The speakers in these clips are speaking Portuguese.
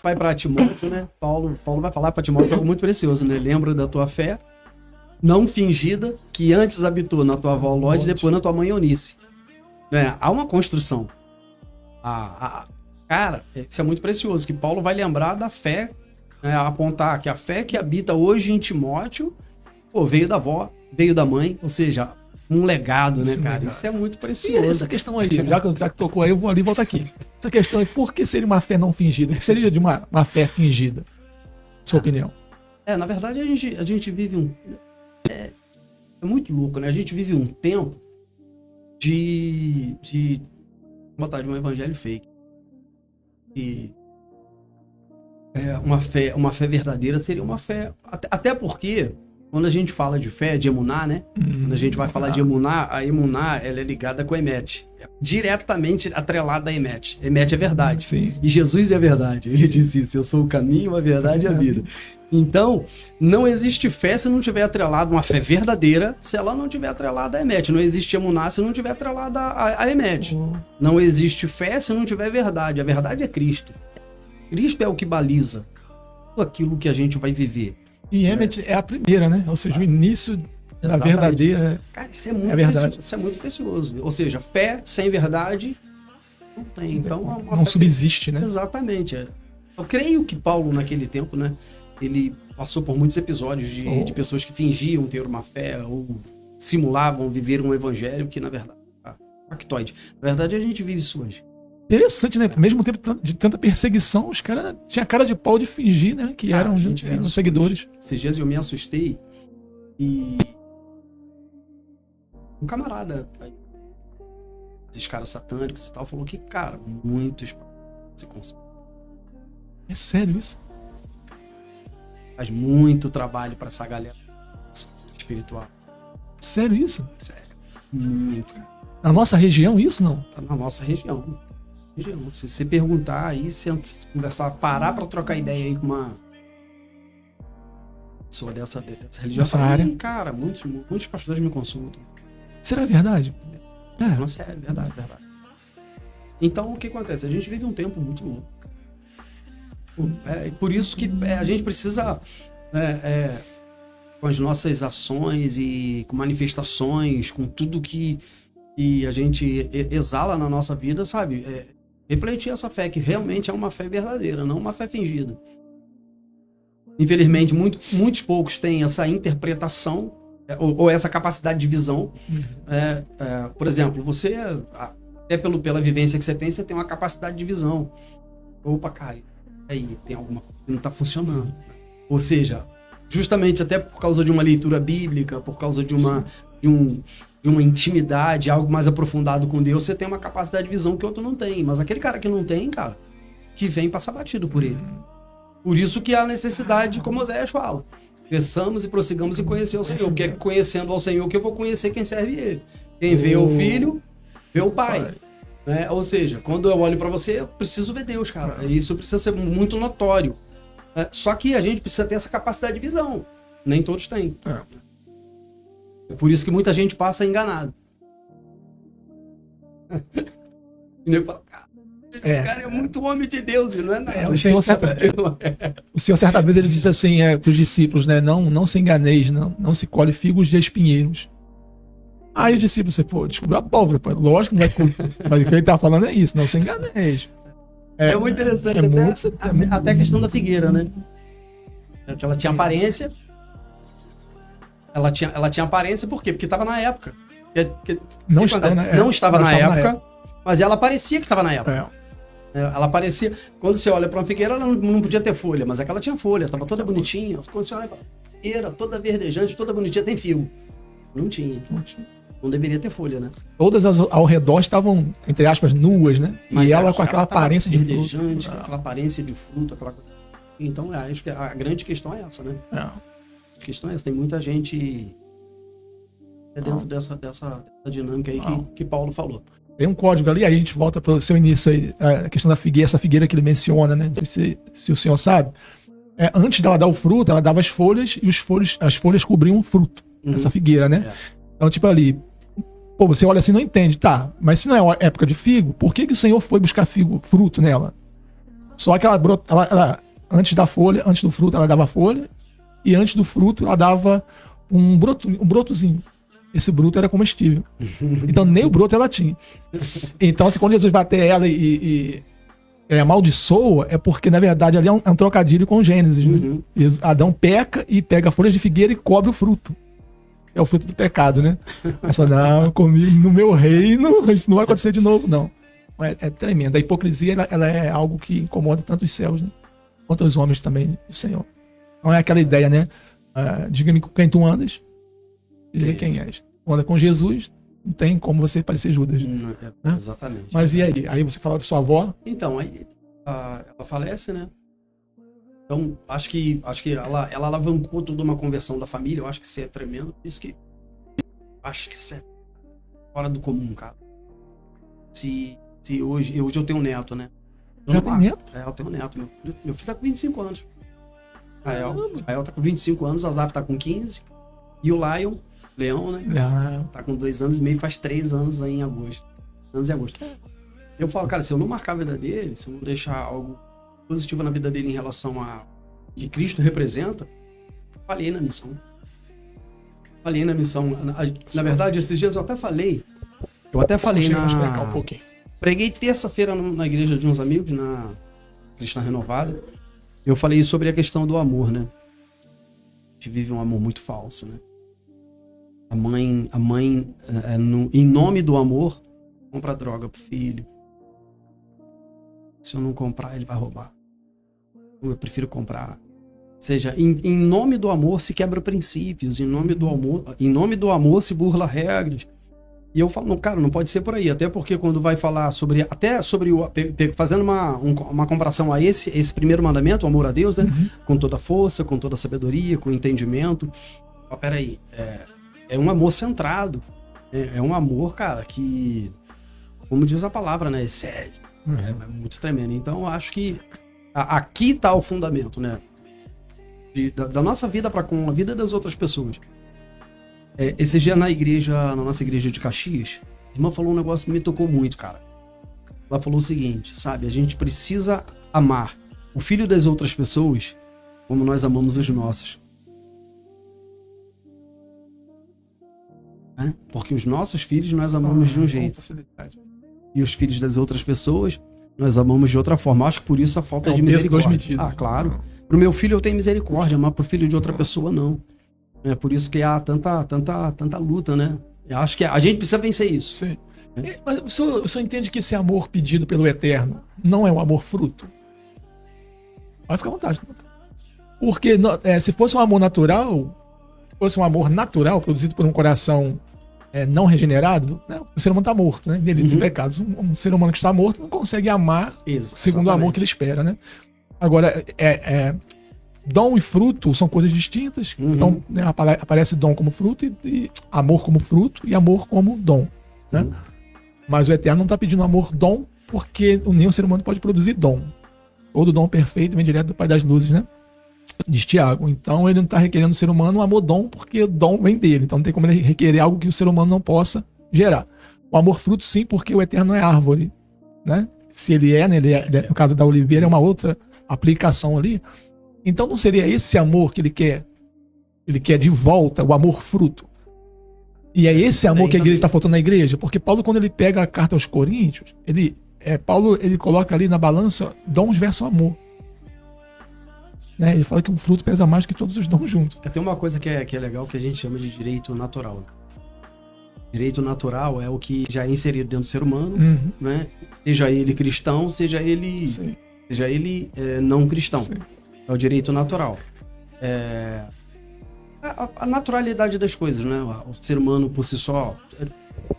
vai para Timóteo, né? Paulo vai falar para Timóteo algo muito precioso, né? Lembra da tua fé não fingida, que antes habitou na tua avó Lóide e depois na tua mãe Eunice. Né? Há uma construção. Cara, isso é muito precioso, que Paulo vai lembrar da fé, né? Apontar que a fé que habita hoje em Timóteo, veio da avó, veio da mãe, ou seja, um legado, né, cara? Isso é muito precioso. E essa questão aí, já que tocou aí, eu vou ali e volto aqui. Essa questão aí, por que seria uma fé não fingida? O que seria de uma fé fingida? Sua opinião? Na verdade, a gente vive é muito louco, né? A gente vive um tempo de botar de um evangelho fake. E uma fé verdadeira seria uma fé... Até porque, quando a gente fala de fé, de emuná, né? Quando a gente vai falar de emuná, a emuná, ela é ligada com a emet. É diretamente atrelada a emet. Emet é verdade. Sim. E Jesus é a verdade. Ele disse isso: eu sou o caminho, a verdade e a vida. Então, não existe fé se não tiver atrelado uma fé verdadeira, se ela não tiver atrelada a emet. Não existe emuná se não tiver atrelada a emet. Não existe fé se não tiver verdade. A verdade é Cristo. Cristo é o que baliza tudo aquilo que a gente vai viver. E Emet é a primeira, né? Ou seja, o início da verdadeira. Cara, isso é muito verdade. Isso é muito precioso. Ou seja, fé sem verdade não tem. Então, não subsiste, né? Exatamente. Eu creio que Paulo, naquele tempo, né? Ele passou por muitos episódios de pessoas que fingiam ter uma fé ou simulavam viver um evangelho que, na verdade, é factoide. Na verdade, a gente vive isso hoje. Interessante, né? Ao mesmo tempo de tanta perseguição, os caras tinham cara de pau de fingir, né? Que eram seguidores. Esses dias eu me assustei e um camarada, esses caras satânicos e tal, falou que, cara, muitos se consomem. É sério isso? Faz muito trabalho pra essa galera espiritual. Sério isso? Sério. Muito. Na nossa região, isso não? Tá na nossa região. Se você perguntar aí, se conversar, parar pra trocar ideia aí com uma pessoa dessa religião. Nessa área. Cara, muitos pastores me consultam. Será verdade? Não, sério, verdade. Então, o que acontece? A gente vive um tempo muito louco. Por isso que a gente precisa, com as nossas ações e com manifestações, com tudo que a gente exala na nossa vida, sabe? Refletir essa fé, que realmente é uma fé verdadeira, não uma fé fingida. Infelizmente, muitos poucos têm essa interpretação ou essa capacidade de visão. Por exemplo, você, até pela vivência que você tem uma capacidade de visão. Opa, cara, aí tem alguma coisa que não está funcionando. Ou seja, justamente até por causa de uma leitura bíblica, por causa de uma intimidade, algo mais aprofundado com Deus, você tem uma capacidade de visão que outro não tem. Mas aquele cara que não tem, cara, que vem passar batido por ele. Por isso que há necessidade, como Oséias fala, cresçamos e prossigamos em conhecer o Senhor, porque é conhecendo ao Senhor que eu vou conhecer quem serve Ele. Quem vê o Filho, vê o Pai. Né? Ou seja, quando eu olho para você, eu preciso ver Deus, cara. Isso precisa ser muito notório. Só que a gente precisa ter essa capacidade de visão. Nem todos têm. É por isso que muita gente passa enganado. E nego fala, cara, esse cara é muito homem de Deus, e não é nada. O Senhor certa vez ele disse assim para os discípulos, né? Não se enganeis, não se colhe figos de espinheiros. Aí os discípulos, descobriu a pólvora. Lógico que não é. Mas o que ele está falando é isso, não se enganeis. É muito interessante, até a questão da figueira, né? Que ela tinha aparência. Ela tinha aparência por quê? Porque estava na época. Não estava na época, mas ela parecia que estava na época. Ela parecia... Quando você olha para uma figueira, ela não podia ter folha, mas aquela tinha folha, estava toda bonitinha. Quando você olha para a figueira, toda verdejante, toda bonitinha, tem fio. Não tinha. Não deveria ter folha, né? Todas ao redor estavam, entre aspas, nuas, né? Mas ela com aquela aparência de fruto. Aquela aparência de fruto, aquela coisa. Então, acho que a grande questão é essa, né? A questão é essa. Tem muita gente dentro dessa dinâmica aí que Paulo falou. Tem um código ali, aí a gente volta para o seu início aí, a questão da figueira, essa figueira que ele menciona, né? Não sei se o senhor sabe. Antes dela dar o fruto, ela dava as folhas e as folhas cobriam o fruto, essa figueira, né? Então, tipo ali, você olha assim, não entende, tá, mas se não é época de figo, por que o Senhor foi buscar fruto nela? Só que antes da folha, antes do fruto, ela dava folha, e antes do fruto, ela dava um brotozinho. Esse broto era comestível. Então, nem o broto ela tinha. Então, assim, quando Jesus vai até ela e amaldiçoa, é porque, na verdade, ali é um trocadilho com Gênesis. Né? Adão peca e pega folhas de figueira e cobre o fruto. É o fruto do pecado, né? Mas fala, não, comigo, no meu reino, isso não vai acontecer de novo, não. É tremendo. A hipocrisia, ela é algo que incomoda tanto os céus, né? Quanto os homens também do Senhor. Não é aquela ideia, né? Diga-me com quem tu andas, diga quem és. Tu anda com Jesus, não tem como você parecer Judas. Né? Exatamente. Mas e aí? Aí você fala da sua avó? Então, aí ela falece, né? Então, acho que ela alavancou toda uma conversão da família. Eu acho que isso é tremendo. Acho que isso é fora do comum, cara. Se hoje eu tenho um neto, né? Já tem neto? Eu tenho um neto. Meu filho tá com 25 anos. Rael tá com 25 anos, a Zaf tá com 15. E o Leão, né? Tá com 2 anos e meio, faz 3 anos aí em agosto. Eu falo, cara, se eu não marcar a vida dele, se eu não deixar algo positivo na vida dele em relação a que Cristo representa, falhei na missão. Na verdade, esses dias eu até falei um pouquinho. Preguei terça-feira na igreja de uns amigos, na Cristã Renovada. Eu falei sobre a questão do amor, né? A gente vive um amor muito falso, né? A mãe em nome do amor, compra droga pro filho. Se eu não comprar, ele vai roubar. Eu prefiro comprar. Ou seja, em nome do amor se quebra princípios, em nome do amor se burla regras. E eu falo, não, cara, não pode ser por aí. Até porque quando vai falar fazendo uma comparação a esse primeiro mandamento, o amor a Deus, né? Com toda a força, com toda a sabedoria, com entendimento. Peraí, é um amor centrado. É um amor, cara, que, como diz a palavra, né? É sério. É muito tremendo. Então, eu acho que aqui tá o fundamento, né? Da nossa vida para com a vida das outras pessoas. Esse dia na nossa igreja de Caxias, a irmã falou um negócio que me tocou muito, cara. Ela falou o seguinte, sabe? A gente precisa amar o filho das outras pessoas como nós amamos os nossos. Porque os nossos filhos nós amamos de um jeito. E os filhos das outras pessoas nós amamos de outra forma. Acho que por isso a falta de misericórdia. Claro. Pro meu filho eu tenho misericórdia, mas pro filho de outra pessoa não. É por isso que há tanta luta, né? Eu acho que a gente precisa vencer isso. Sim. Mas o senhor entende que esse amor pedido pelo Eterno não é um amor fruto? Vai ficar à vontade. Porque se fosse um amor natural, produzido por um coração não regenerado, né, o ser humano está morto, né? Delitos e pecados. Um ser humano que está morto não consegue amar segundo o amor que ele espera, né? Agora, dom e fruto são coisas distintas. Então, né, aparece dom como fruto e amor como fruto e amor como dom, né? Mas o Eterno não está pedindo amor dom, porque nenhum ser humano pode produzir dom. Todo dom perfeito vem direto do Pai das Luzes, né? Diz Tiago. Então ele não está requerendo do ser humano um amor dom, porque o dom vem dele. Então não tem como ele requerer algo que o ser humano não possa gerar. O amor fruto, sim, porque o Eterno é árvore, né? Se ele né, no caso da oliveira, é uma outra aplicação ali. Então não seria esse amor que ele quer? Ele quer de volta o amor fruto. E é esse amor que a igreja está faltando na igreja, porque Paulo, quando ele pega a carta aos Coríntios, Paulo coloca ali na balança dons versus amor. Né? Ele fala que o fruto pesa mais que todos os dons juntos. Tem uma coisa que é legal, que a gente chama de direito natural. Direito natural é o que já é inserido dentro do ser humano, né? Seja ele cristão, seja ele não cristão. Sim. É o direito natural. A naturalidade das coisas, né? O ser humano por si só,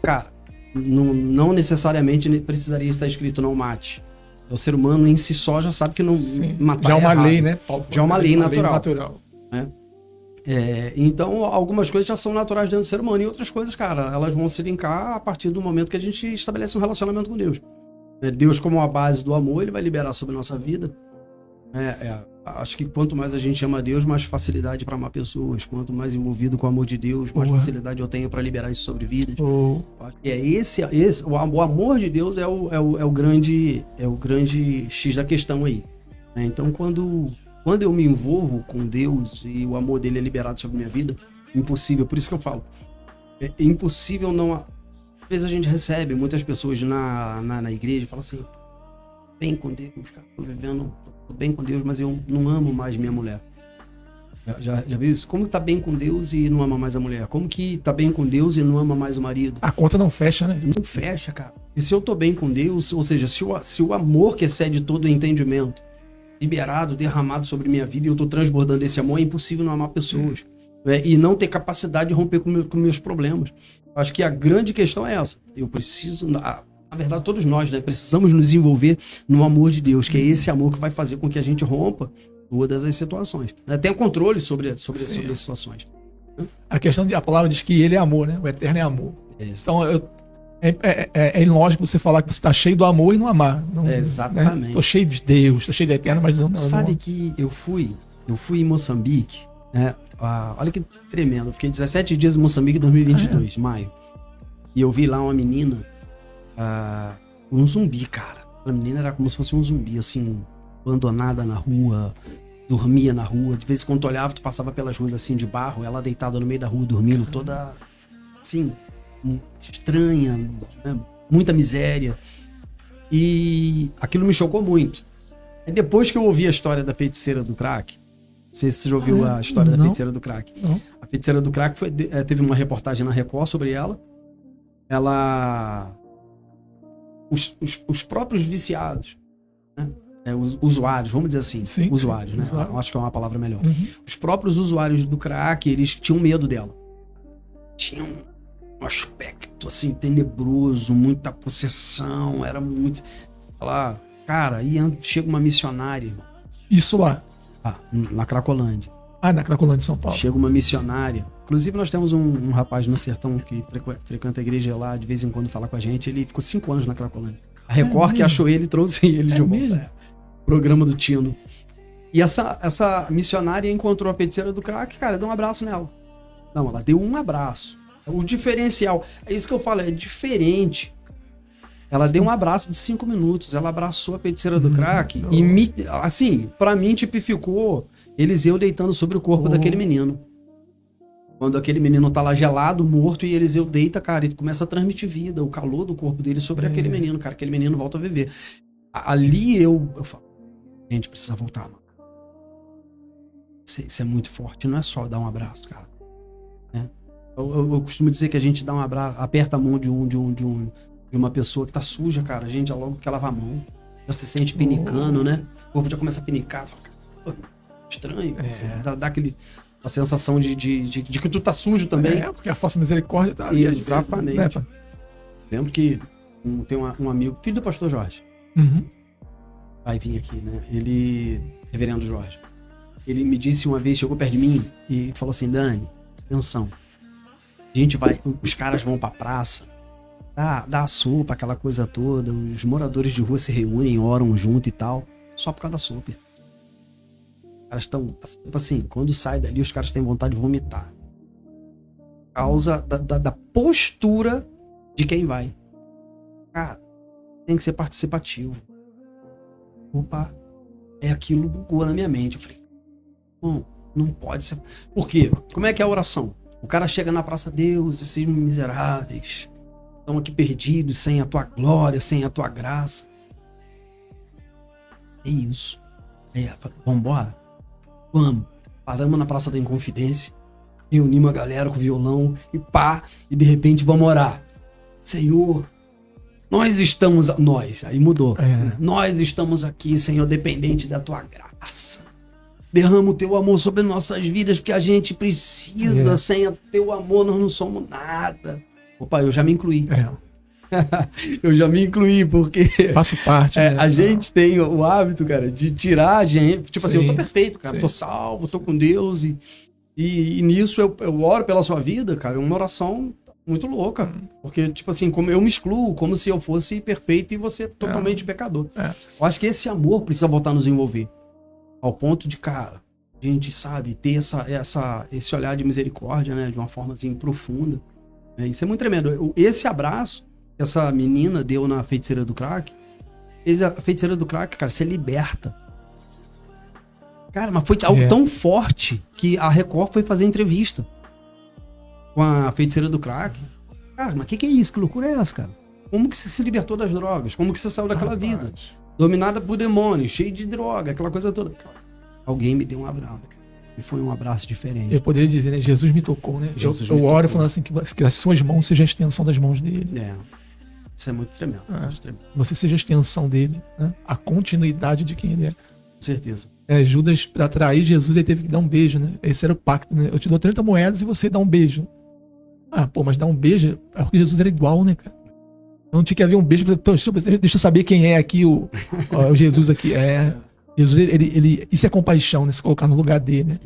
cara, não necessariamente precisaria estar escrito não mate. O ser humano em si só já sabe que não matar já é uma errado. Lei, né? Já é uma lei natural. Né? Então, algumas coisas já são naturais dentro do ser humano e outras coisas, cara, elas vão se linkar a partir do momento que a gente estabelece um relacionamento com Deus. Deus, como a base do amor, ele vai liberar sobre a nossa vida Acho que quanto mais a gente ama a Deus, mais facilidade para amar pessoas. Quanto mais envolvido com o amor de Deus, mais facilidade eu tenho para liberar isso sobre vidas. Acho que o amor de Deus é o grande X da questão aí. Né? Então, quando eu me envolvo com Deus e o amor dele é liberado sobre minha vida, impossível. Por isso que eu falo, é impossível não... Às vezes a gente recebe muitas pessoas na igreja e falam assim, bem com Deus, cara, tô bem com Deus, mas eu não amo mais minha mulher. Já viu isso? Como que tá bem com Deus e não ama mais a mulher? Como que tá bem com Deus e não ama mais o marido? A conta não fecha, né? Não fecha, cara. E se eu tô bem com Deus, ou seja, se o amor que excede todo o entendimento, liberado, derramado sobre minha vida, e eu tô transbordando esse amor, é impossível não amar pessoas. E não ter capacidade de romper com meus problemas. Acho que a grande questão é essa. Eu preciso... Na verdade, todos nós, né, precisamos nos envolver no amor de Deus, que é esse amor que vai fazer com que a gente rompa todas as situações. Né? Tenha controle sobre as situações. A palavra diz que ele é amor, né? O eterno é amor. Então, é ilógico você falar que você está cheio do amor e não amar. Não, exatamente. Estou cheio de Deus, estou cheio do eterno, mas não... Sabe que eu fui em Moçambique, né? Olha que tremendo. Eu fiquei 17 dias em Moçambique em 2022, maio. E eu vi lá uma menina... um zumbi, cara. A menina era como se fosse um zumbi, assim, abandonada na rua, dormia na rua. De vez em quando tu olhava, tu passava pelas ruas assim de barro, ela deitada no meio da rua, dormindo, toda assim, estranha, né? Muita miséria. E aquilo me chocou muito. E depois que eu ouvi a história da feiticeira do crack, não sei se você já ouviu a história da feiticeira do crack. Não. A feiticeira do crack teve uma reportagem na Record sobre ela. Os próprios viciados, né? Os usuários, vamos dizer assim, sim, usuários, sim, né? usuário. Acho que é uma palavra melhor. Os próprios usuários do crack, eles tinham medo dela. Tinham um aspecto, assim, tenebroso, muita possessão, era muito... Lá, cara, aí chega uma missionária. Isso lá? Na Cracolândia. Na Cracolândia, São Paulo. Chega uma missionária. Inclusive, nós temos um rapaz no sertão que frequenta a igreja lá, de vez em quando fala com a gente. Ele ficou 5 anos na Cracolândia. A Record que achou ele, trouxe ele de volta. Programa do Tino. E essa missionária encontrou a feiticeira do crack, cara, deu um abraço nela. Não, ela deu um abraço. O diferencial, é isso que eu falo, é diferente. Ela deu um abraço de 5 minutos, ela abraçou a feiticeira do crack e, assim, pra mim tipificou Eliseu deitando sobre o corpo daquele menino. Quando aquele menino tá lá gelado, morto, e Eliseu deita, cara, e começa a transmitir vida, o calor do corpo dele sobre aquele menino, cara, aquele menino volta a viver. Ali eu falo, a gente precisa voltar, mano. Isso é muito forte, não é só dar um abraço, cara. Né? Eu costumo dizer que a gente dá um abraço, aperta a mão de uma pessoa que tá suja, cara, a gente já logo quer lavar a mão, já se sente pinicando, né? O corpo já começa a pinicar, fala, cara, estranho, assim, dá a sensação de que tu tá sujo também. Porque a força misericórdia tá ali. Exatamente. Né? Lembro que tem um amigo, filho do pastor Jorge, vai vir aqui, né? Reverendo Jorge, ele me disse uma vez, chegou perto de mim e falou assim, Dani, atenção, os caras vão pra praça, dá a sopa, aquela coisa toda, os moradores de rua se reúnem, oram junto e tal, só por causa da sopa. Os caras estão, tipo assim, quando sai dali, os caras têm vontade de vomitar. Por causa da postura de quem vai. Cara, tem que ser participativo. Opa, aquilo bugou na minha mente. Eu falei, não pode ser. Por quê? Como é que é a oração? O cara chega na praça, Deus, esses miseráveis estão aqui perdidos, sem a tua glória, sem a tua graça. É isso. Vambora? Vamos. Paramos na Praça da Inconfidência, reunimos a galera com o violão e de repente vamos orar. Senhor, aí mudou. Né? Nós estamos aqui, Senhor, dependente da tua graça. Derrama o teu amor sobre nossas vidas, porque a gente precisa. Sem o teu amor nós não somos nada. Opa, eu já me incluí. Eu já me incluí, porque faço parte. A gente tem o hábito, cara, de tirar a gente. Tipo assim, eu tô perfeito, cara, tô salvo, tô com Deus. E nisso eu oro pela sua vida, cara, é uma oração muito louca. Porque, tipo assim, como eu me excluo, como se eu fosse perfeito e você totalmente pecador. Eu acho que esse amor precisa voltar a nos envolver. Ao ponto de, cara, a gente, sabe, ter esse olhar de misericórdia, né? De uma forma, assim, profunda. Isso é muito tremendo. Esse abraço que essa menina deu na Feiticeira do Crack, a Feiticeira do Crack, cara, você liberta. Cara, mas foi algo tão forte que a Record foi fazer entrevista com a Feiticeira do Crack. Cara, mas o que é isso? Que loucura é essa, cara? Como que você se libertou das drogas? Como que você saiu daquela vida? Dominada por demônios, cheio de droga, aquela coisa toda. Alguém me deu um abraço. E foi um abraço diferente. Eu poderia dizer, né? Jesus me tocou, né? Eu oro falando assim, que as suas mãos sejam a extensão das mãos dele. Isso é muito tremendo. Você seja a extensão dele, né? A continuidade de quem ele é. Com certeza. Judas, pra atrair Jesus, ele teve que dar um beijo, né? Esse era o pacto, né? Eu te dou 30 moedas e você dá um beijo. Mas dar um beijo, porque Jesus era igual, né, cara? Não tinha que haver um beijo. Deixa eu saber quem é aqui o Jesus aqui. Jesus, isso é compaixão, né? Se colocar no lugar dele, né?